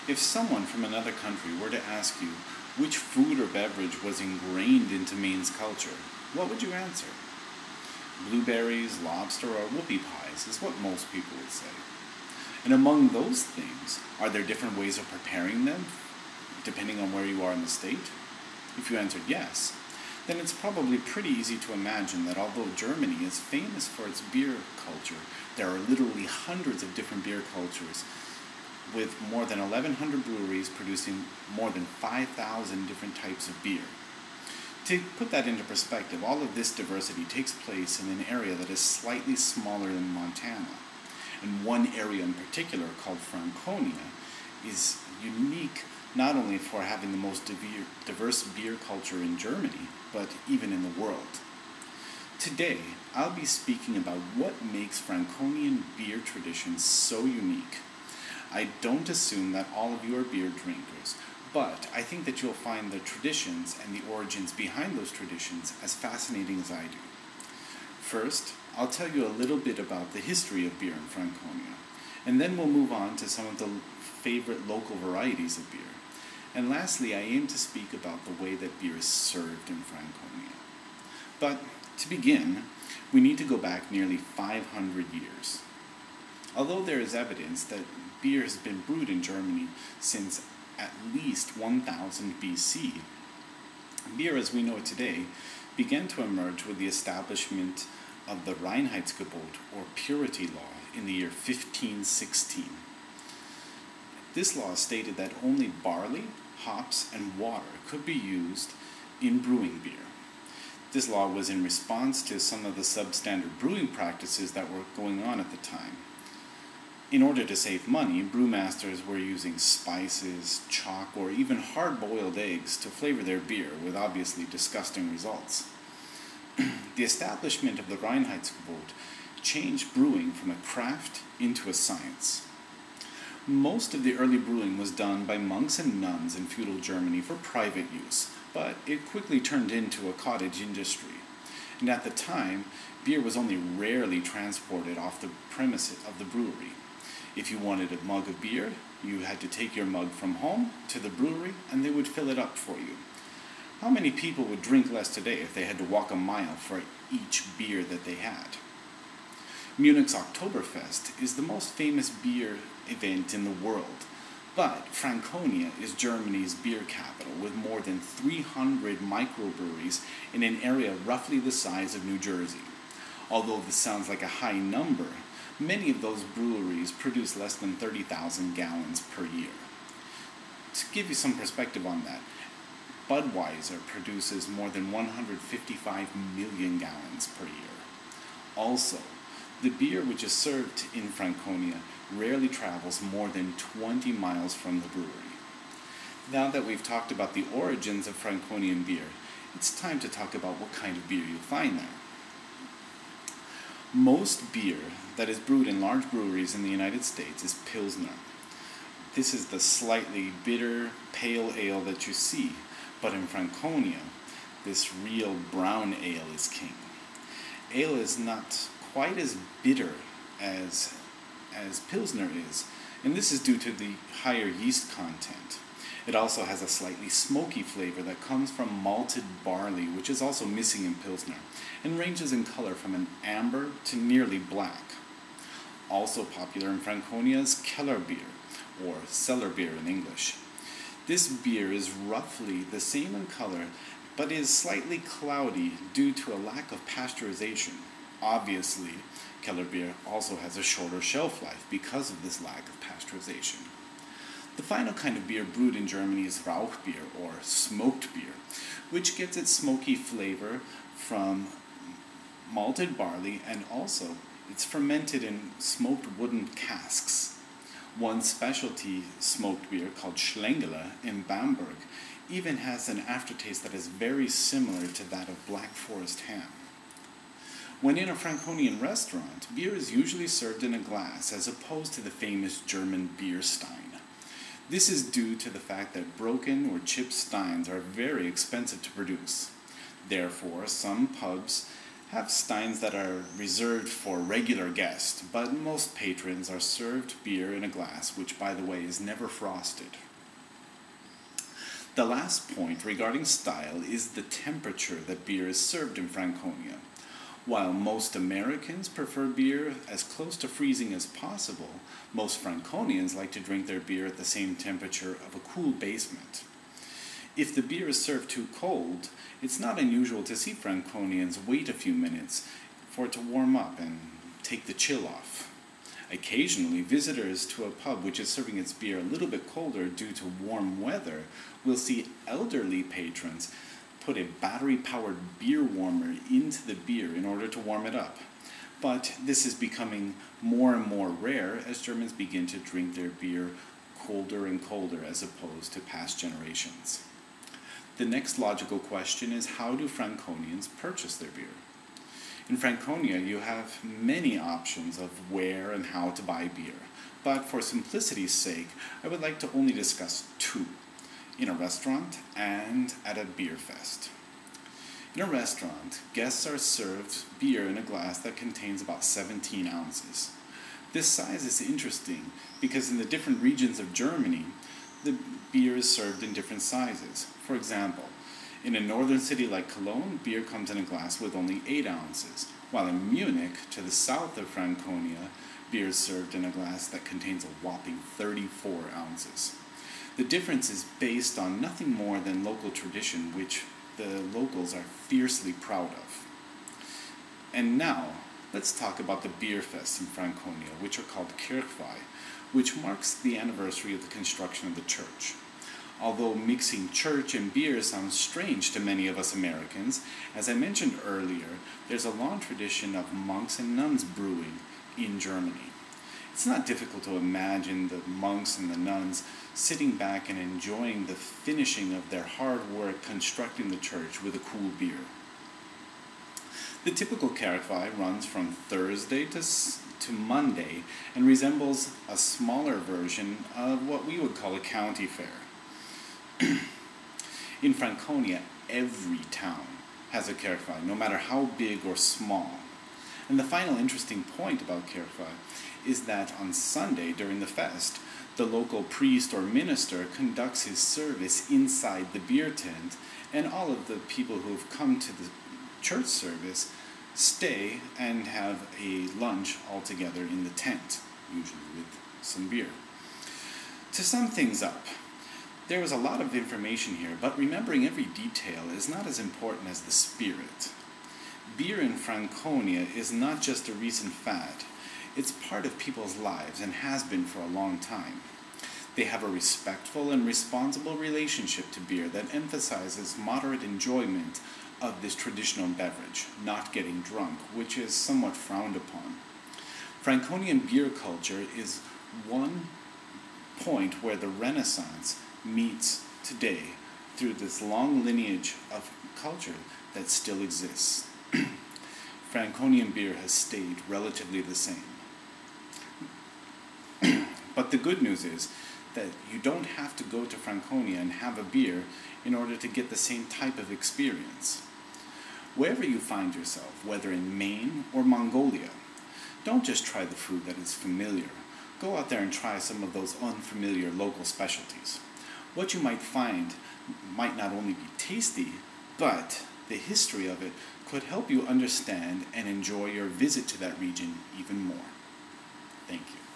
If someone from another country were to ask you which food or beverage was ingrained into Maine's culture, what would you answer? Blueberries, lobster, or whoopie pies is what most people would say. And among those things, are there different ways of preparing them, depending on where you are in the state? If you answered yes, then it's probably pretty easy to imagine that although Germany is famous for its beer culture, there are literally hundreds of different beer cultures, with more than 1,100 breweries producing more than 5,000 different types of beer. To put that into perspective, all of this diversity takes place in an area that is slightly smaller than Montana. And one area in particular, called Franconia, is unique not only for having the most diverse beer culture in Germany, but even in the world. Today, I'll be speaking about what makes Franconian beer traditions so unique. I don't assume that all of you are beer drinkers, but I think that you'll find the traditions and the origins behind those traditions as fascinating as I do. First, I'll tell you a little bit about the history of beer in Franconia, and then we'll move on to some of the favorite local varieties of beer. And lastly, I aim to speak about the way that beer is served in Franconia. But to begin, we need to go back nearly 500 years. Although there is evidence that beer has been brewed in Germany since at least 1000 BC, beer as we know it today began to emerge with the establishment of the Reinheitsgebot, or purity law, in the year 1516. This law stated that only barley, hops, and water could be used in brewing beer. This law was in response to some of the substandard brewing practices that were going on at the time. In order to save money, brewmasters were using spices, chalk, or even hard-boiled eggs to flavor their beer, with obviously disgusting results. The establishment of the Reinheitsgebot changed brewing from a craft into a science. Most of the early brewing was done by monks and nuns in feudal Germany for private use, but it quickly turned into a cottage industry. And at the time, beer was only rarely transported off the premises of the brewery. If you wanted a mug of beer, you had to take your mug from home to the brewery and they would fill it up for you. How many people would drink less today if they had to walk a mile for each beer that they had? Munich's Oktoberfest is the most famous beer event in the world, but Franconia is Germany's beer capital, with more than 300 microbreweries in an area roughly the size of New Jersey. Although this sounds like a high number, many of those breweries produce less than 30,000 gallons per year. To give you some perspective on that, Budweiser produces more than 155 million gallons per year. Also, the beer which is served in Franconia rarely travels more than 20 miles from the brewery. Now that we've talked about the origins of Franconian beer, it's time to talk about what kind of beer you'll find there. Most beer that is brewed in large breweries in the United States is Pilsner. This is the slightly bitter, pale ale that you see, but in Franconia, this real brown ale is king. Ale is not quite as bitter as Pilsner is, and this is due to the higher yeast content. It also has a slightly smoky flavor that comes from malted barley, which is also missing in Pilsner, and ranges in color from an amber to nearly black. Also popular in Franconia is Keller beer, or cellar beer in English. This beer is roughly the same in color, but is slightly cloudy due to a lack of pasteurization. Obviously, Keller beer also has a shorter shelf life because of this lack of pasteurization. The final kind of beer brewed in Germany is Rauchbier, or smoked beer, which gets its smoky flavor from malted barley, and also it's fermented in smoked wooden casks. One specialty smoked beer called Schlängele in Bamberg even has an aftertaste that is very similar to that of Black Forest ham. When in a Franconian restaurant, beer is usually served in a glass as opposed to the famous German beer stein. This is due to the fact that broken or chipped steins are very expensive to produce. Therefore, some pubs have steins that are reserved for regular guests, but most patrons are served beer in a glass, which, by the way, is never frosted. The last point regarding style is the temperature that beer is served in Franconia. While most Americans prefer beer as close to freezing as possible, most Franconians like to drink their beer at the same temperature of a cool basement. If the beer is served too cold, it's not unusual to see Franconians wait a few minutes for it to warm up and take the chill off. Occasionally, visitors to a pub which is serving its beer a little bit colder due to warm weather will see elderly patrons put a battery-powered beer warmer into the beer in order to warm it up. But this is becoming more and more rare as Germans begin to drink their beer colder and colder as opposed to past generations. The next logical question is, how do Franconians purchase their beer? In Franconia, you have many options of where and how to buy beer, but for simplicity's sake, I would like to only discuss two: in a restaurant and at a beer fest. In a restaurant, guests are served beer in a glass that contains about 17 ounces. This size is interesting because in the different regions of Germany, the beer is served in different sizes. For example, in a northern city like Cologne, beer comes in a glass with only 8 ounces, while in Munich, to the south of Franconia, beer is served in a glass that contains a whopping 34 ounces. The difference is based on nothing more than local tradition, which the locals are fiercely proud of. And now, let's talk about the beer fests in Franconia, which are called Kirchweih, which marks the anniversary of the construction of the church. Although mixing church and beer sounds strange to many of us Americans, as I mentioned earlier, there's a long tradition of monks and nuns brewing in Germany. It's not difficult to imagine the monks and the nuns sitting back and enjoying the finishing of their hard work constructing the church with a cool beer. The typical Kirchweih runs from Thursday to Monday and resembles a smaller version of what we would call a county fair. In Franconia, every town has a Kirchweih, no matter how big or small. And the final interesting point about Kirchweih is that on Sunday during the fest, the local priest or minister conducts his service inside the beer tent, and all of the people who have come to the church service stay and have a lunch all together in the tent, usually with some beer. To sum things up, there was a lot of information here, but remembering every detail is not as important as the spirit. Beer in Franconia is not just a recent fad. It's part of people's lives and has been for a long time. They have a respectful and responsible relationship to beer that emphasizes moderate enjoyment of this traditional beverage, not getting drunk, which is somewhat frowned upon. Franconian beer culture is one point where the Renaissance meets today through this long lineage of culture that still exists. Franconian beer has stayed relatively the same. But the good news is that you don't have to go to Franconia and have a beer in order to get the same type of experience. Wherever you find yourself, whether in Maine or Mongolia, don't just try the food that is familiar. Go out there and try some of those unfamiliar local specialties. What you might find might not only be tasty, but the history of it could help you understand and enjoy your visit to that region even more. Thank you.